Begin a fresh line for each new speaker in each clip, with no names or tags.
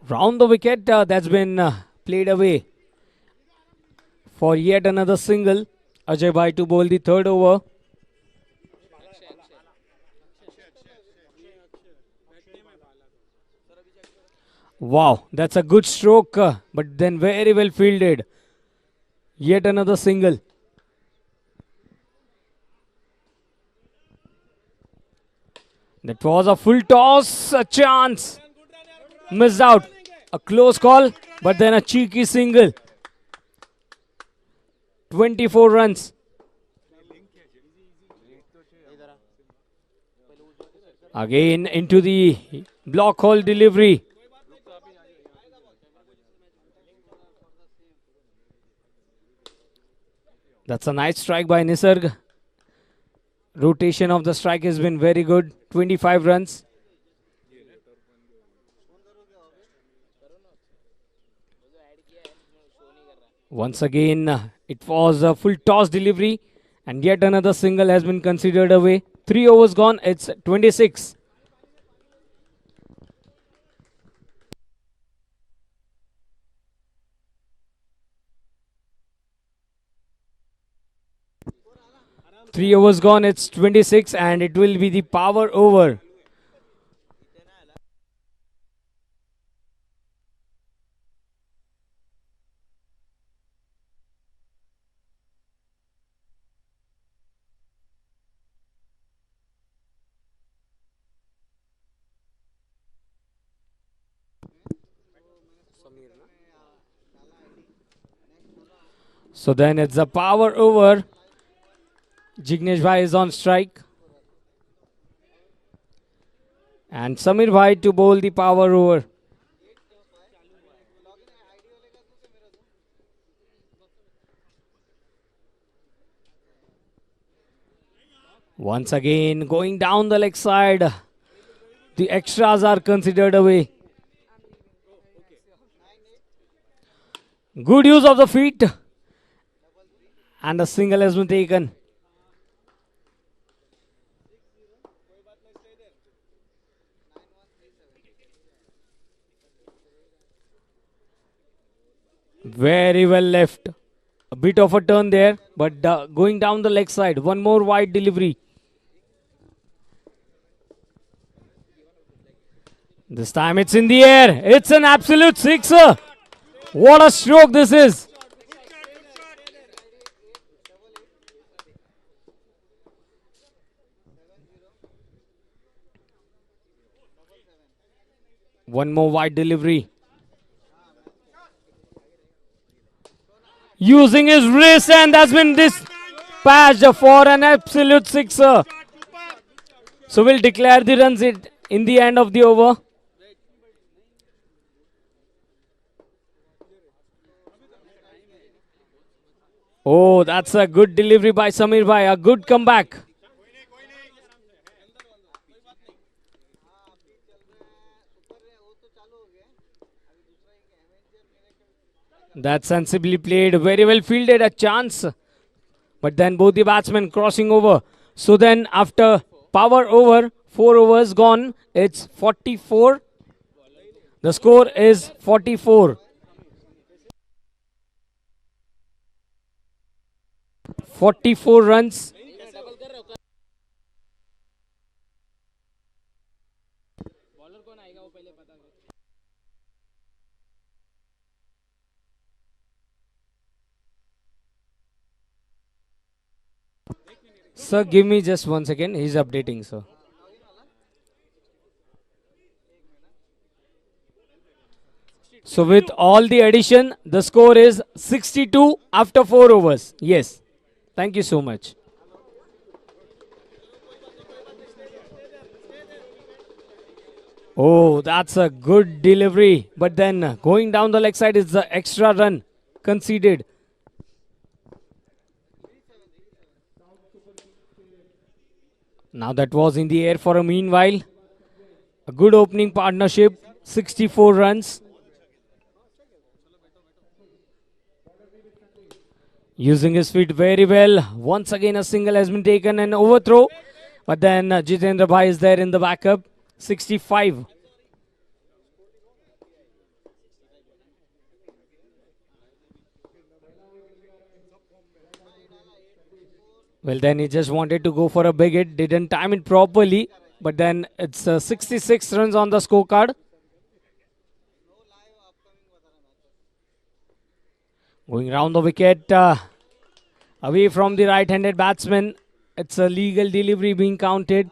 Round the wicket that's been played away for yet another single. Ajay Bhai to bowl the third over. Wow, that's a good stroke, but then very well fielded. Yet another single. That was a full toss, a chance. Missed out. A close call, but then a cheeky single. 24 runs. Again into the block hole delivery. That's a nice strike by Nisarg. Rotation of the strike has been very good. 25 runs. Once again, it was a full toss delivery, and yet another single has been considered away. 3 overs gone, it's 26. Three overs gone, it's 26, and it will be the power over. So then it's a power over. Jignesh Bhai is on strike. And Samir Bhai to bowl the power over. Once again, going down the leg side. The extras are considered away. Good use of the feet. And a single has been taken. Very well left. A bit of a turn there, but going down the leg side. One more wide delivery. This time it's in the air. It's an absolute sixer. What a stroke this is. One more wide delivery. Using his wrist, and that's been dispatched for an absolute sixer. So we'll declare the runs in the end of the over. Oh, that's a good delivery by Samir Bhai. A good comeback. That's sensibly played. Very well fielded. A chance. But then both the batsmen crossing over. So then after power over, 4 overs gone, it's 44. The score is 44. 44 runs. Sir, give me just 1 second. He's updating, sir. So with all the addition, the score is 62 after 4 overs. Yes. Thank you so much. Oh, that's a good delivery. But then going down the leg side is the extra run conceded. Now that was in the air for a meanwhile. A good opening partnership. 64 runs. Using his feet very well. Once again, a single has been taken and overthrow. But then Jitendra Bhai is there in the backup. 65. Well, then he just wanted to go for a big hit. Didn't time it properly. But then it's 66 runs on the scorecard. Going round the wicket. Away from the right-handed batsman. It's a legal delivery being counted.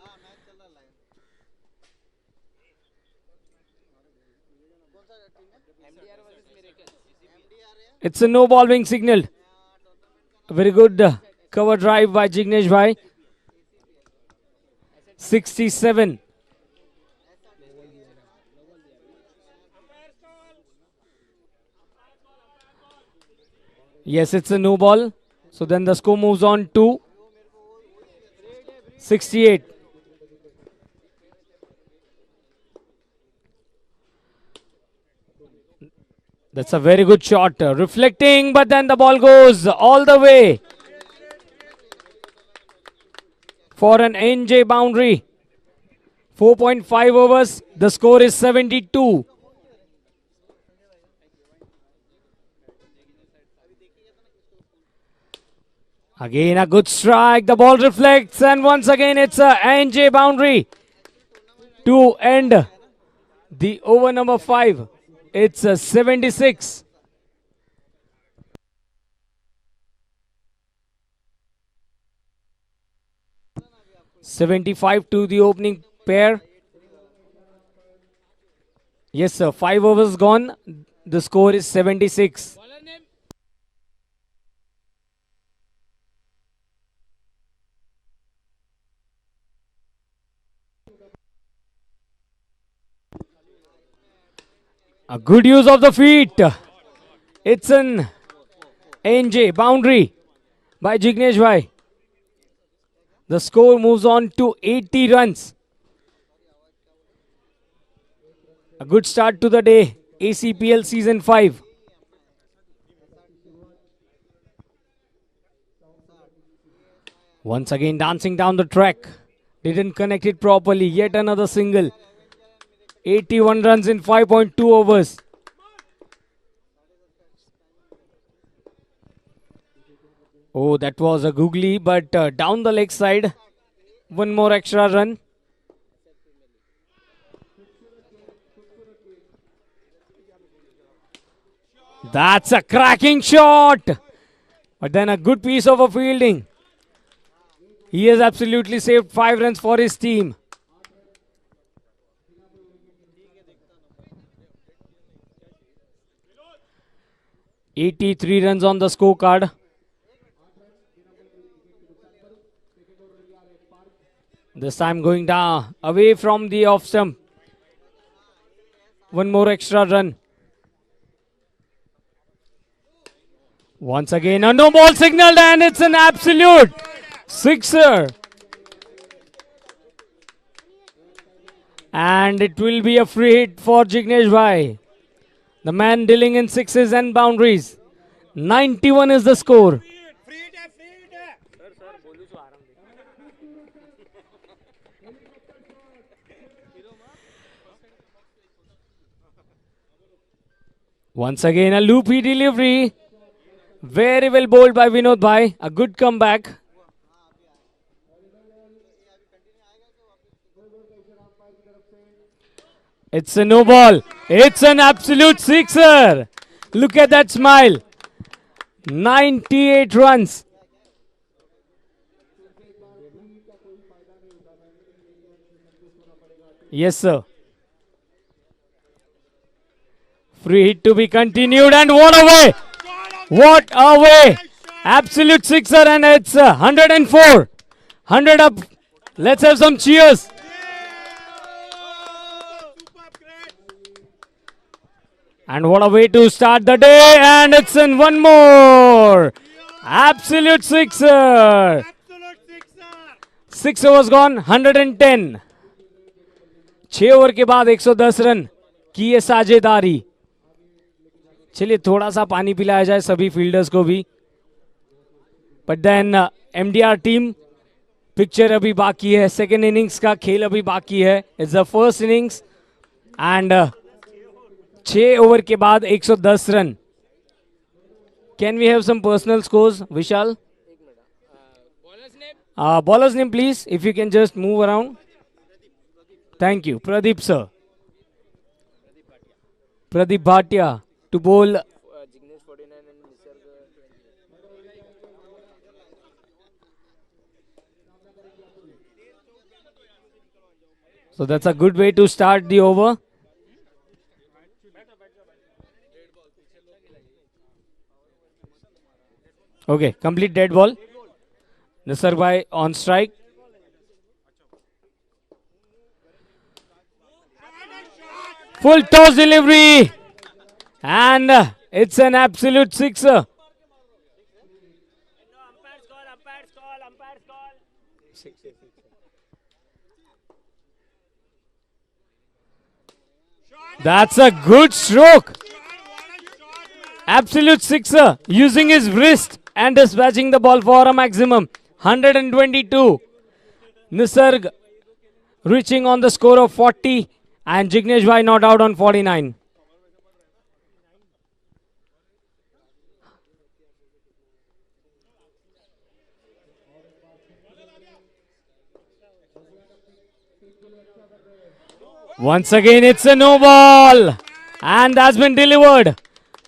It's a no ball being signaled. A very good cover drive by Jignesh Bhai. 67. Yes, it's a no ball. So then the score moves on to 68. That's a very good shot. Reflecting, but then the ball goes all the way for an NJ boundary. 4.5 overs. The score is 72. Again a good strike. The ball reflects and once again it's a NJ boundary to end the over number 5. It's a 76. (75) to the opening pair. Yes, sir. 5 overs gone. The score is 76. A good use of the feet. It's an NJ boundary by Jignesh Bhai. The score moves on to 80 runs. A good start to the day. ACPL Season 5. Once again dancing down the track. Didn't connect it properly. Yet another single. 81 runs in 5.2 overs. Oh, that was a googly, but down the leg side. One more extra run. That's a cracking shot. But then a good piece of a fielding. He has absolutely saved 5 runs for his team. (83 runs on the scorecard. This time going down, away from the off stump. One more extra run. Once again, a no ball signaled and it's an absolute sixer. And it will be a free hit for Jignesh Bhai. The man dealing in sixes and boundaries. 91 is the score. Once again a loopy delivery. Very well bowled by Vinod Bhai. A good comeback. It's a no ball. It's an absolute sixer. Look at that smile. 98 runs. Yes, sir. Free hit to be continued and what a way. What a way. Absolute sixer and it's 104. 100 up. Let's have some cheers. And what a way to start the day. And it's in one more. Absolute sixer. 6 overs gone. 110. 6 over के बाद 110 run की ये साझेदारी. चलिए थोड़ा सा पानी पिलाया जाए सभी फील्डर्स को भी. But then MDR team picture अभी बाकी है, सेकेंड इनिंग्स का खेल अभी बाकी है. It's the first innings and 6 over के बाद 110 run. Can we have some personal scores Vishal? Bowler's name please, if you can just move around. Thank you. Pradeep sir. Pradeep Bhatia to bowl. So that's a good way to start the over. Okay, complete dead ball. Nisarg bhai on strike. Full toss delivery. And it's an absolute sixer. That's a good stroke. Absolute sixer, using his wrist and dispatching the ball for a maximum. 122. Nisarg reaching on the score of 40 and Jignesh bhai not out on 49. Once again, it's a no ball. And that's been delivered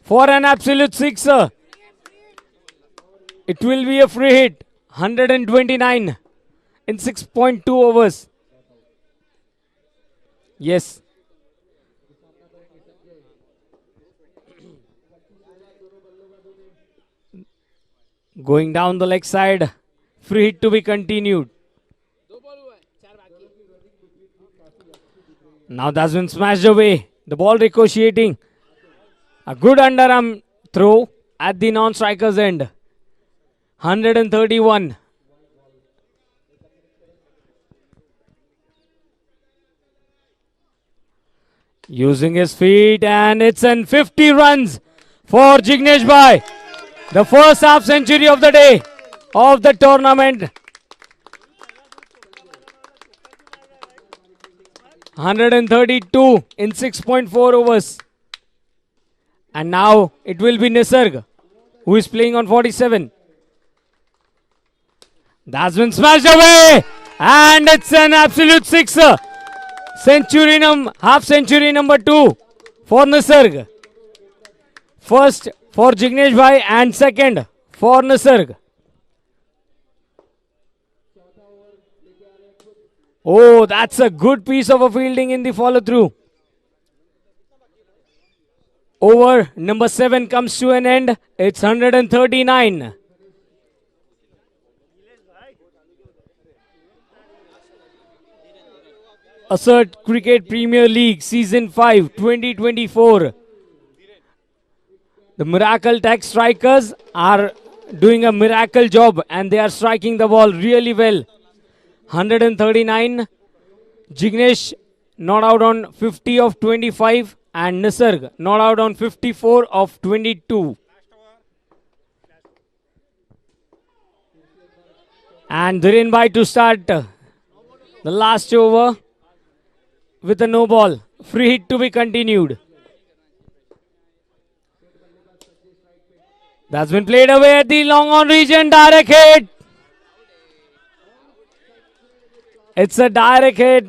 for an absolute sixer. It will be a free hit. 129 in 6.2 overs. Yes. Going down the leg side. Free hit to be continued. Now that's been smashed away. The ball ricocheting. A good underarm throw at the non-striker's end. 131. Using his feet, and it's an 50 runs for Jignesh bhai. The first half century of the day of the tournament. 132 in 6.4 overs. And now it will be Nisarg who is playing on 47. That's been smashed away. And it's an absolute sixer. Half century number 2 for Nisarg. First for Jignesh bhai and second for Nisarg. Oh, that's a good piece of a fielding in the follow through. Over number 7 comes to an end. It's 139. Assert Cricket Premier League Season 5 2024. The Miracle Tech strikers are doing a miracle job and they are striking the ball really well. 139. Jignesh not out on 50 of 25 and Nisarg not out on 54 of 22. And Dhiren bhai to start the last over with a no ball. Free hit to be continued. That's been played away at the long on region. Direct hit. It's a direct hit.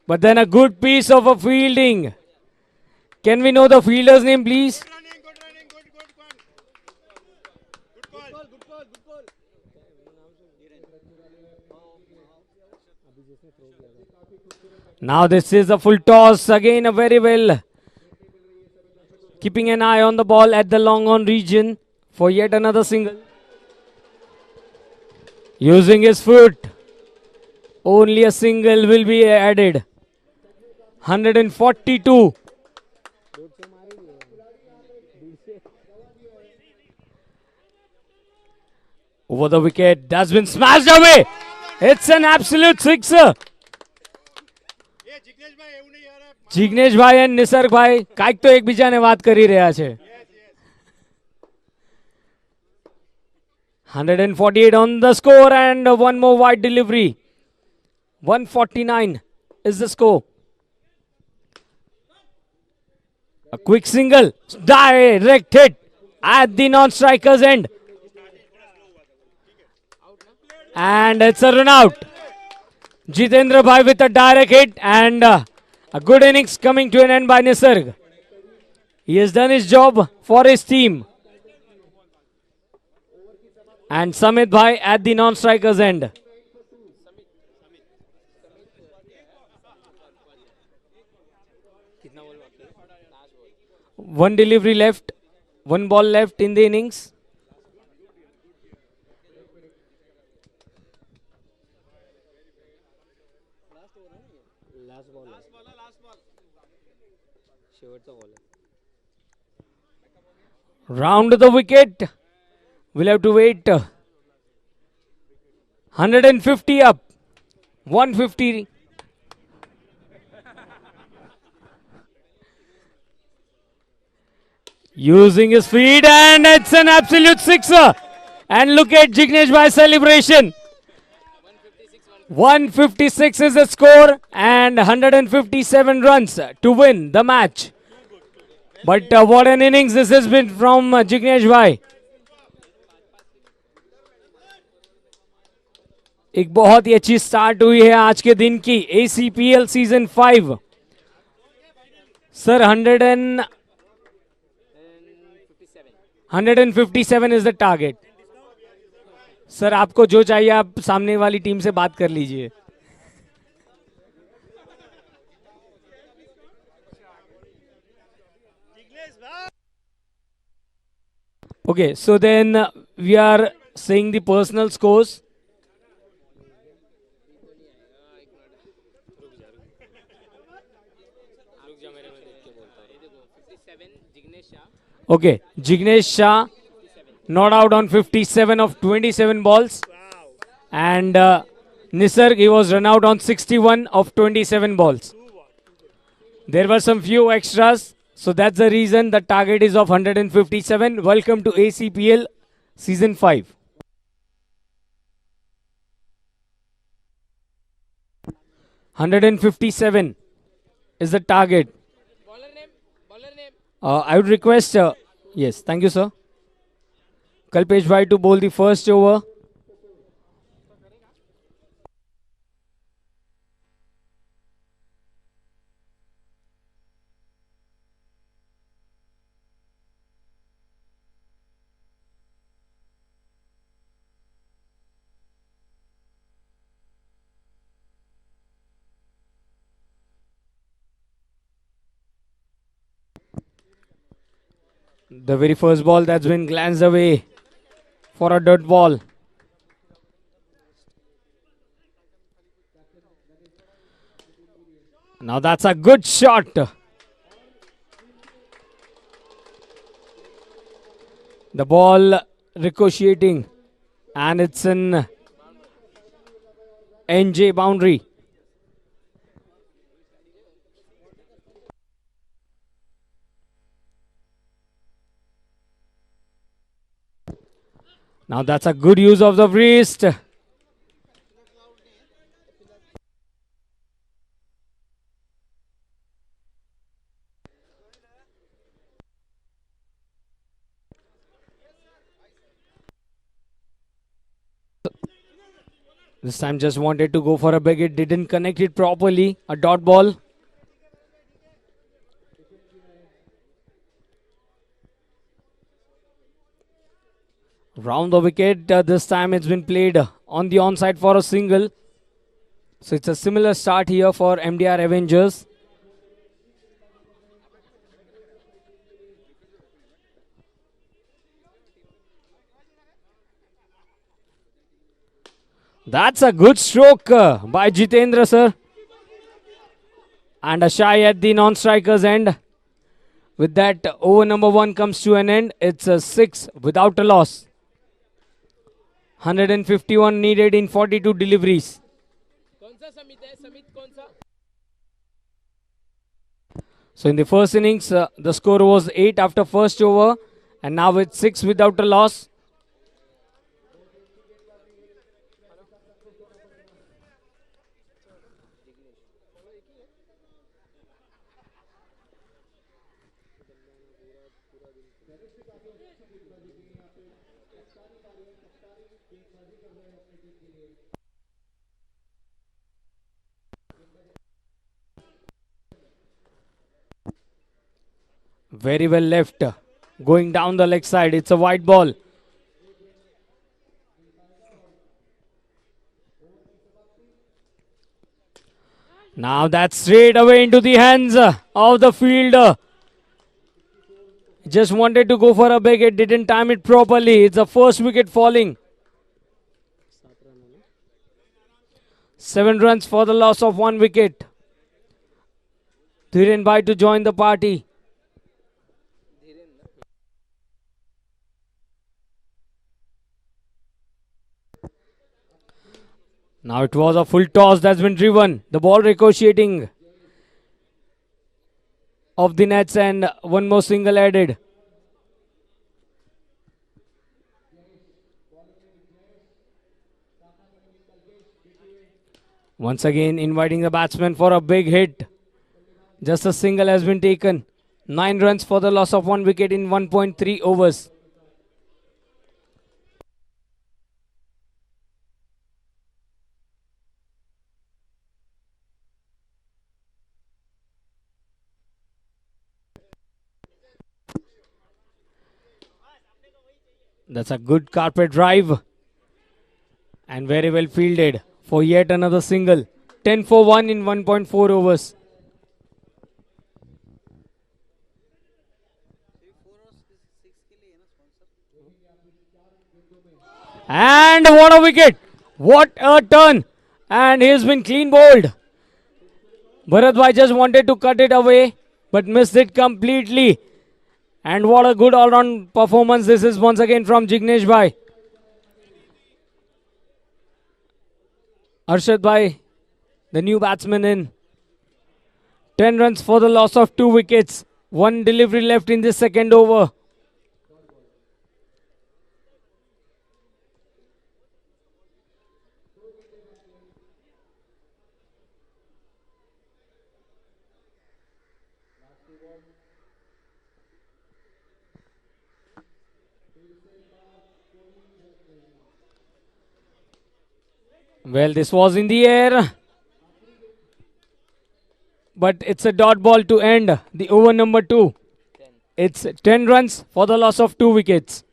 But then a good piece of a fielding. Can we know the fielder's name, please? Now this is a full toss. Again a very well. Keeping an eye on the ball at the long on region for yet another single. Using his foot. Only a single will be added. 142. Over the wicket. That's been smashed away. It's an absolute sixer. Jignesh bhai and Nisarg bhai કાઈક તો એકબીજાને વાત કરી રહ્યા છે. 148 on the score and one more wide delivery. 149 is the score. A quick single, direct hit at the non-striker's end. And it's a run out. Jitendra Bhai with a direct hit and a good innings coming to an end by Nisarg. He has done his job for his team. And Samit Bhai at the non-striker's end. One delivery left, one ball left in the innings. Round the wicket. We'll have to wait. 150 up. 150. Using his feet and it's an absolute sixer. And look at Jignesh Bhai's celebration. 156 is the score and 157 runs to win the match. But what an innings this has been from Jignesh Bhai. एक बहुत ही अच्छी start हुई है आज के दिन की ACPL season 5. Sir 157 is the target. Sir आपको जो चाहिए आप सामने वाली टीम से बात कर लीजिए. Okay, so then we are saying the personal scores. Okay, Jignesh Shah not out on 57 of 27 balls. And Nisarg, he was run out on 61 of 27 balls. There were some few extras. So that's the reason the target is of 157. Welcome to ACPL Season 5. $157 is the target. I would request, yes, thank you, sir. Kalpesh Bhai to bowl the first over. The very first ball that's been glanced away for a dot ball. Now that's a good shot. The ball ricocheting and it's an NJ boundary. Now that's a good use of the wrist. This time just wanted to go for a big hit, didn't connect it properly. A dot ball. Round the wicket, this time it's been played on the onside for a single. So it's a similar start here for MDR Avengers. That's a good stroke by Jitendra, sir. And a shy at the non-striker's end. With that, over number 1 comes to an end. It's a 6 without a loss. 151 needed in 42 deliveries. So in the first innings, the score was 8 after first over. And now it's 6 without a loss. Very well left. Going down the leg side. It's a white ball. Now that's straight away into the hands of the fielder. Just wanted to go for a big hit, didn't time it properly. It's the first wicket falling. 7 runs for the loss of 1 wicket. Dhiren Bhai to join the party. Now it was a full toss that's been driven. The ball ricocheting off the nets and one more single added. Once again inviting the batsman for a big hit. Just a single has been taken. 9 runs for the loss of 1 wicket in 1.3 overs. That's a good carpet drive. And very well fielded for yet another single. 10 for 1 in 1.4 overs. And what a wicket! What a turn! And he's been clean bowled. Bharat Bhai just wanted to cut it away, but missed it completely. And what a good all-round performance this is once again from Jignesh Bhai. Arshad Bhai, the new batsman in. 10 runs for the loss of 2 wickets. 1 delivery left in the second over. Well, this was in the air. But it's a dot ball to end the over number 2. It's 10 runs for the loss of 2 wickets.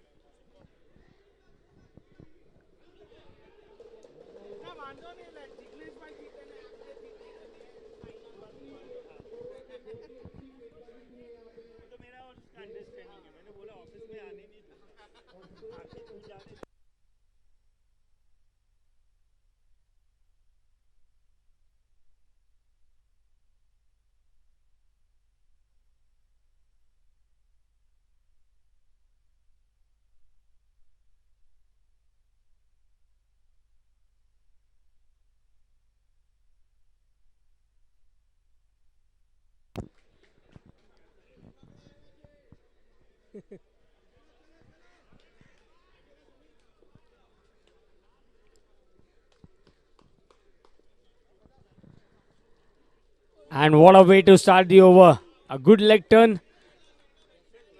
And what a way to start the over. A good leg turn.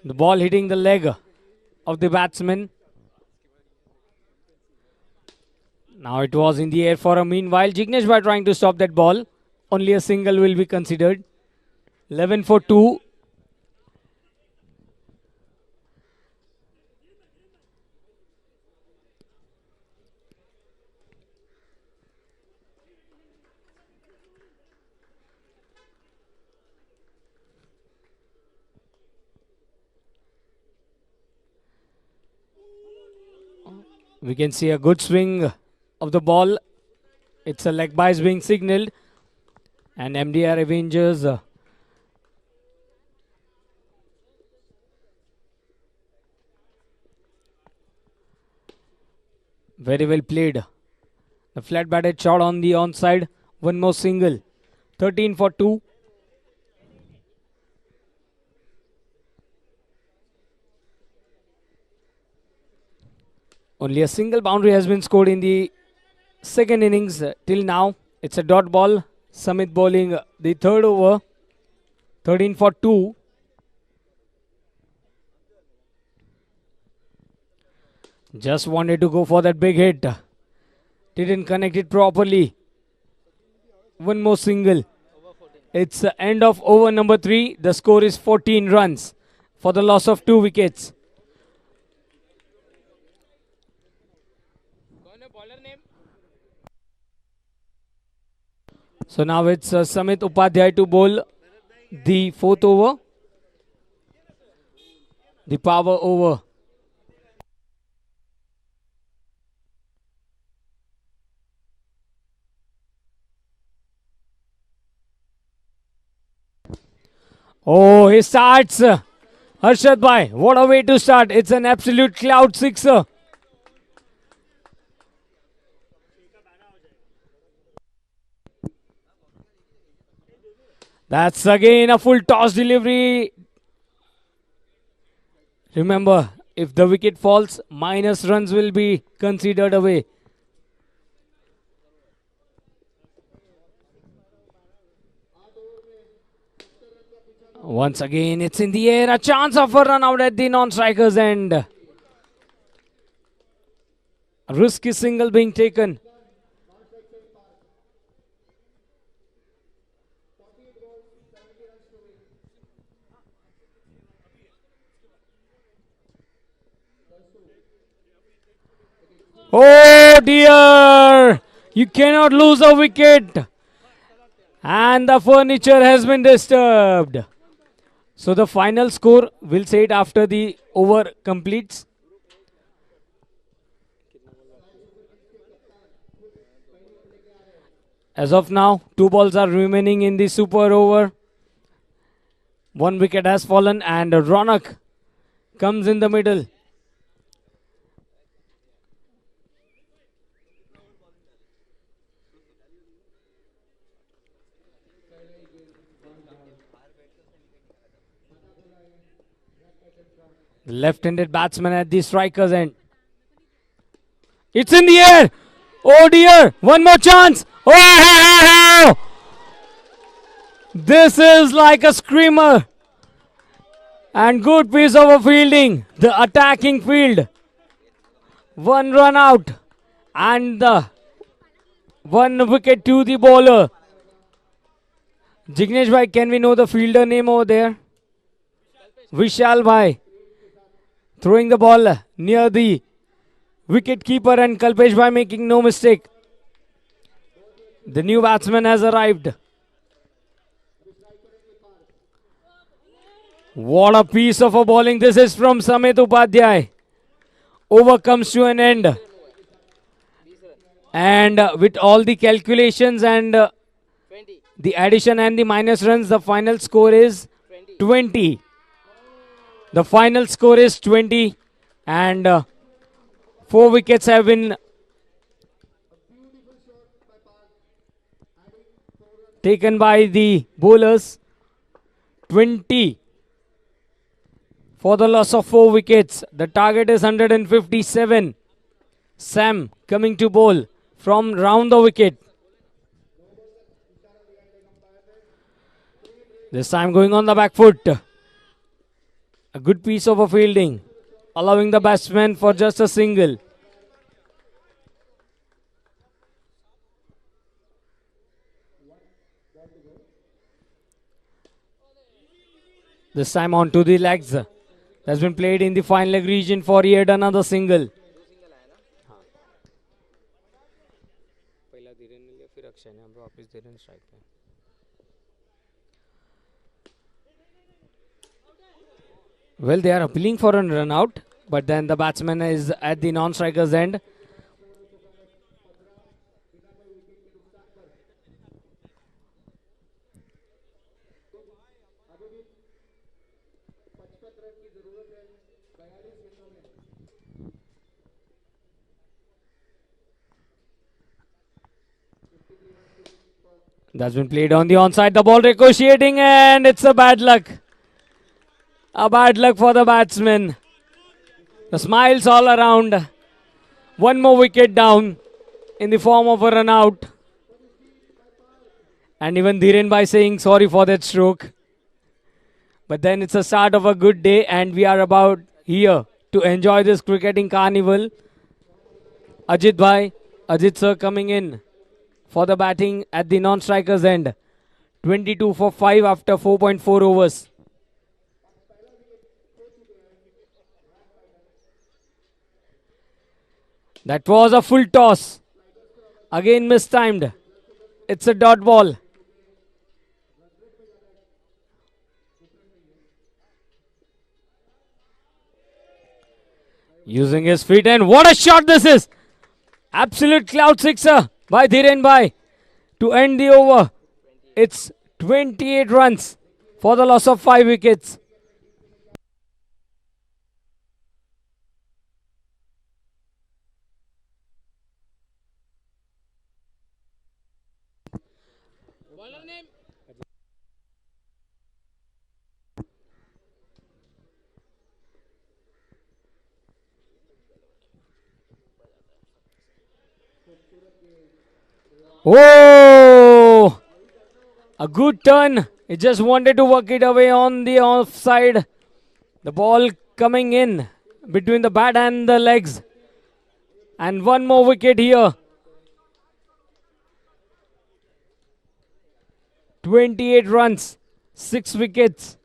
The ball hitting the leg of the batsman. Now it was in the air for a meanwhile. Jignesh Bhai trying to stop that ball. Only a single will be considered. 11 for 2. We can see a good swing of the ball. It's a leg bias being signaled. And MDR Avengers very well played. The flat batted shot on the onside. One more single. 13 for 2. Only a single boundary has been scored in the second innings till now. It's a dot ball. Samit bowling the third over. 13 for 2. Just wanted to go for that big hit. Didn't connect it properly. One more single. It's the end of over number 3. The score is 14 runs for the loss of 2 wickets. So now it's Samit Upadhyay to bowl the 4th over. The power over. Oh, he starts. Harshad Bhai, what a way to start. It's an absolute cloud sixer. That's again a full toss delivery. Remember, if the wicket falls, minus runs will be considered away. Once again, it's in the air. A chance of a run out at the non-striker's end. A risky single being taken. Oh dear! You cannot lose a wicket. And the furniture has been disturbed. So the final score, we'll say it after the over completes. As of now, 2 balls are remaining in the super over. 1 wicket has fallen and Ronak comes in the middle. The left-handed batsman at the striker's end. It's in the air. Oh dear. One more chance. Oh! This is like a screamer. And good piece of a fielding. The attacking field. 1 run out. And the 1 wicket to the bowler. Jignesh Bhai, can we know the fielder name over there? Vishal Bhai. Throwing the ball near the wicket keeper and Kalpesh Bhai making no mistake. The new batsman has arrived. What a piece of a bowling this is from Samit Upadhyay. Over comes to an end. And with all the calculations and the addition and the minus runs, the final score is 20. The final score is 20 and 4 wickets have been taken by the bowlers. 20 for the loss of 4 wickets. The target is 157. Sam coming to bowl from round the wicket. This time going on the back foot. A good piece of a fielding, allowing the batsman for just a single. This time on to the legs. That's been played in the fine leg region for yet another single. Well, they are appealing for a run out, but then the batsman is at the non-striker's end. That's been played on the onside. The ball ricocheting and it's a bad luck. A bad luck for the batsman. The smiles all around. 1 more wicket down in the form of a run out. And even Dhiren Bhai saying sorry for that stroke. But then it's a start of a good day and we are about here to enjoy this cricketing carnival. Ajit sir coming in for the batting at the non-strikers end. 22 for 5 after 4.4 overs. That was a full toss. Again mistimed. It's a dot ball. Using his feet, and what a shot this is! Absolute cloud sixer by Dhiren Bhai to end the over. It's 28 runs for the loss of 5 wickets. Oh! A good turn. He just wanted to work it away on the offside. The ball coming in between the bat and the legs. And one more wicket here. 28 runs, 6 wickets.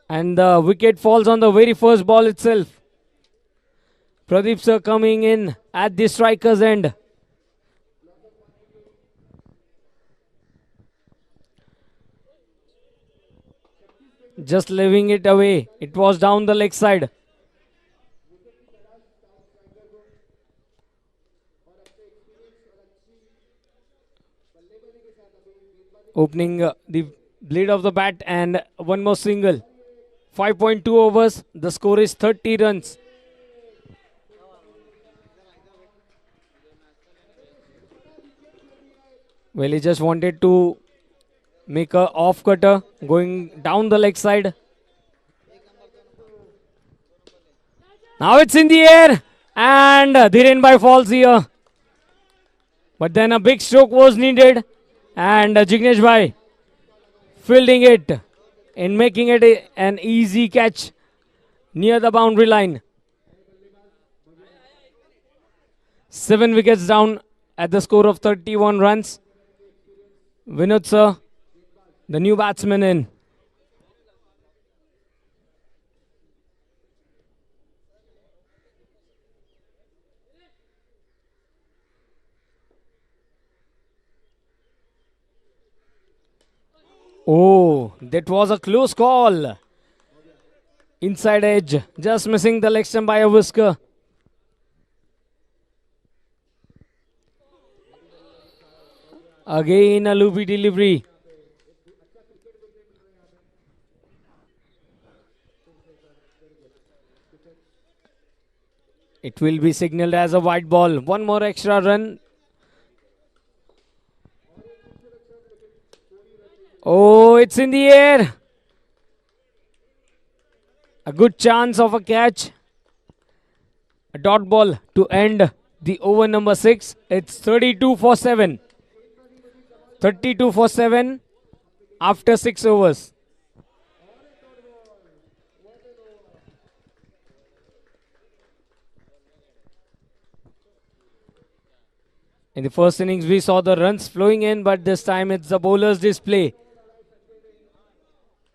And the wicket falls on the very first ball itself. Pradeep sir coming in at the striker's end. Just leaving it away. It was down the leg side. Opening the blade of the bat and one more single. 5.2 overs. The score is 30 runs. Well, he just wanted to make a off cutter going down the leg side. Now it's in the air and Dhiren Bhai falls here. But then a big stroke was needed and Jignesh Bhai fielding it and making it an easy catch near the boundary line. 7 wickets down at the score of 31 runs. Vinod sir, the new batsman in. Oh, that was a close call. Inside edge, just missing the leg stump by a whisker. Again a loopy delivery. It will be signaled as a white ball. One more extra run. Oh, it's in the air. A good chance of a catch. A dot ball to end the over number 6. It's 32 for 7. 32 for 7 after 6 overs. In the first innings, we saw the runs flowing in, but this time it's the bowler's display.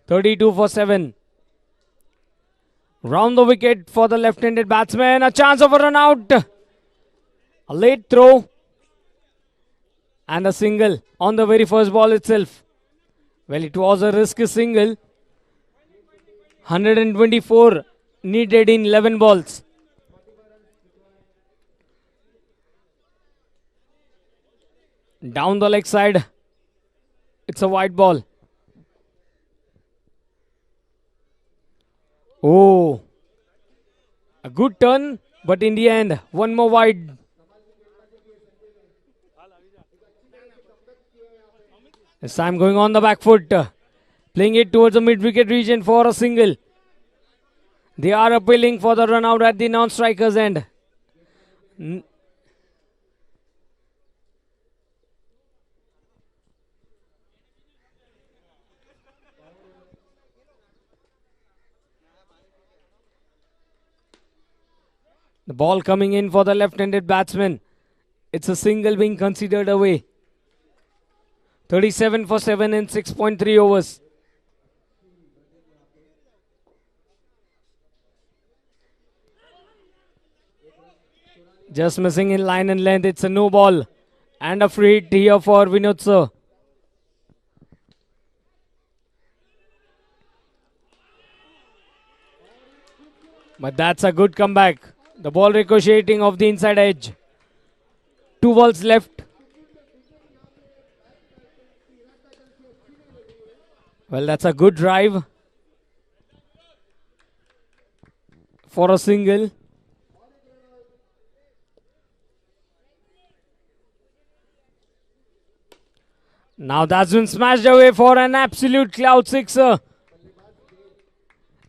32 for 7. Round the wicket for the left-handed batsman. A chance of a run out. A late throw. And a single on the very first ball itself. Well, it was a risky single. 124 needed in 11 balls. Down the leg side. It's a white ball. Oh, a good turn, but in the end, one more wide. This time going on the back foot, playing it towards the mid-wicket region for a single. They are appealing for the run out at the non-strikers end. The ball coming in for the left-handed batsman. It's a single being considered away. 37 for 7 in 6.3 overs. Just missing in line and length. It's a no ball. And a free hit here for Vinod sir. But that's a good comeback. The ball ricocheting off the inside edge. 2 balls left. Well, that's a good drive for a single. Now that's been smashed away for an absolute cloud sixer.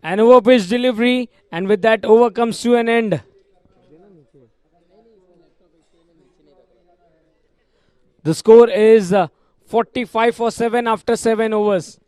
An over pitch delivery, and with that, over comes to an end. The score is 45 for 7 after 7 overs.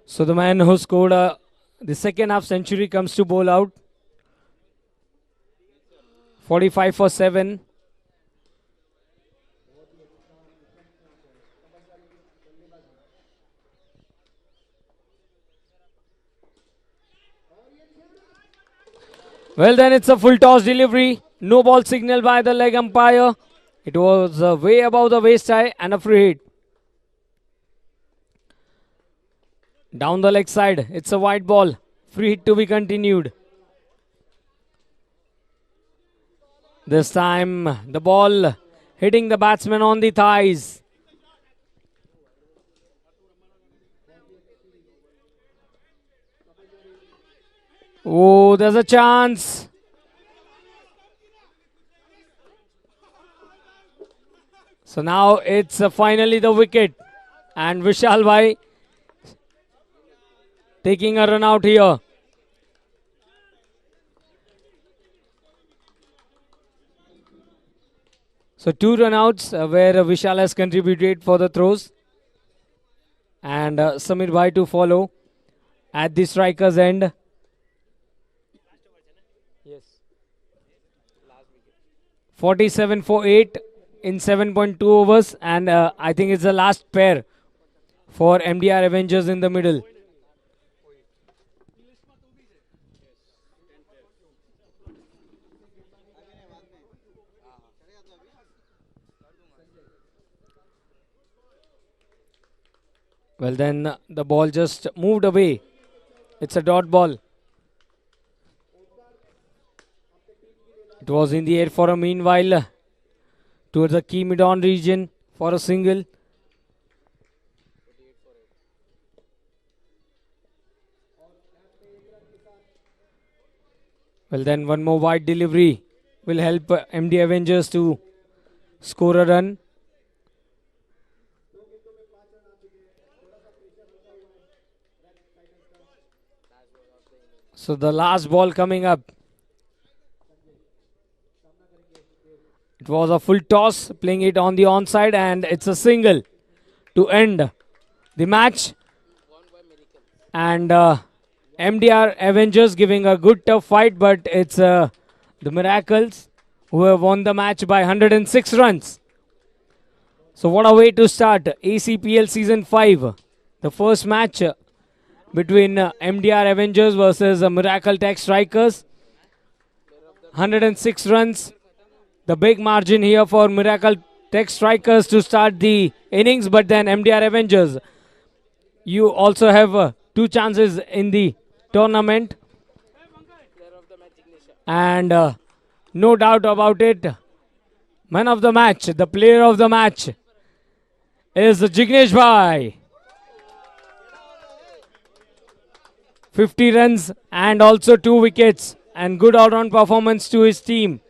So the man who scored the second half century comes to bowl out. 45 for 7. Well, then it's a full toss delivery. No ball signal by the leg umpire. It was way above the waist high and a free hit. Down the leg side, it's a white ball. Free hit to be continued. This time, the ball hitting the batsman on the thighs. Oh, there's a chance. So now it's finally the wicket. And Vishal Bhai taking a run out here. So 2 run outs where Vishal has contributed for the throws. And Samir Bhai to follow at the striker's end. Yes. 47 for 8 in 7.2 overs. And I think it's the last pair for MDR Avengers in the middle. Well, then the ball just moved away. It's a dot ball. It was in the air for a meanwhile towards the key mid-on region for a single. Well, then one more wide delivery will help MD Avengers to score a run. So the last ball coming up. It was a full toss, playing it on the onside, and it's a single to end the match. And MDR Avengers giving a good tough fight, but it's the Miracles who have won the match by 106 runs. So what a way to start ACPL Season 5. The first match between MDR Avengers versus Miracle Tech Strikers. 106 runs. The big margin here for Miracle Tech Strikers to start the innings, but then MDR Avengers, you also have 2 chances in the tournament. And no doubt about it, man of the match, the player of the match is Jignesh Bhai. 50 runs and also 2 wickets and good all-round performance to his team.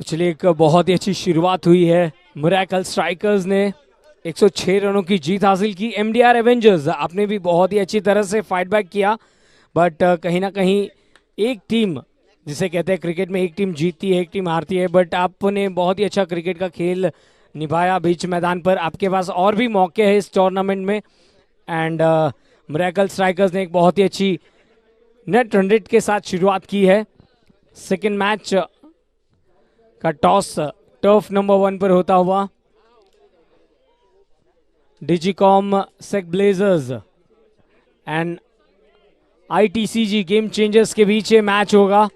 तो चलिए एक बहुत ही अच्छी शुरुआत हुई है। Miracle strikers ने 106 रनों की जीत हासिल की। एमडीआर एवेंजर्स आपने भी बहुत ही अच्छी तरह से फाइट बैक किया, बट कहीं ना कहीं एक टीम, जिसे कहते हैं क्रिकेट में एक टीम जीतती है एक टीम हारती है, बट आपने बहुत ही अच्छा क्रिकेट का खेल निभाया बीच मैदान पर। आपके पास और भी मौके हैं इस टूर्नामेंट में, एंड मिरेकल स्ट्राइकर्स ने एक बहुत ही अच्छी नेट रन रेट के साथ शुरुआत की है। सेकेंड मैच का टॉस टर्फ नंबर 1 पर होता हुआ डिजिकॉम सेक ब्लेजर्स एंड आईटीसीजी गेम चेंजर्स के बीच ये मैच होगा।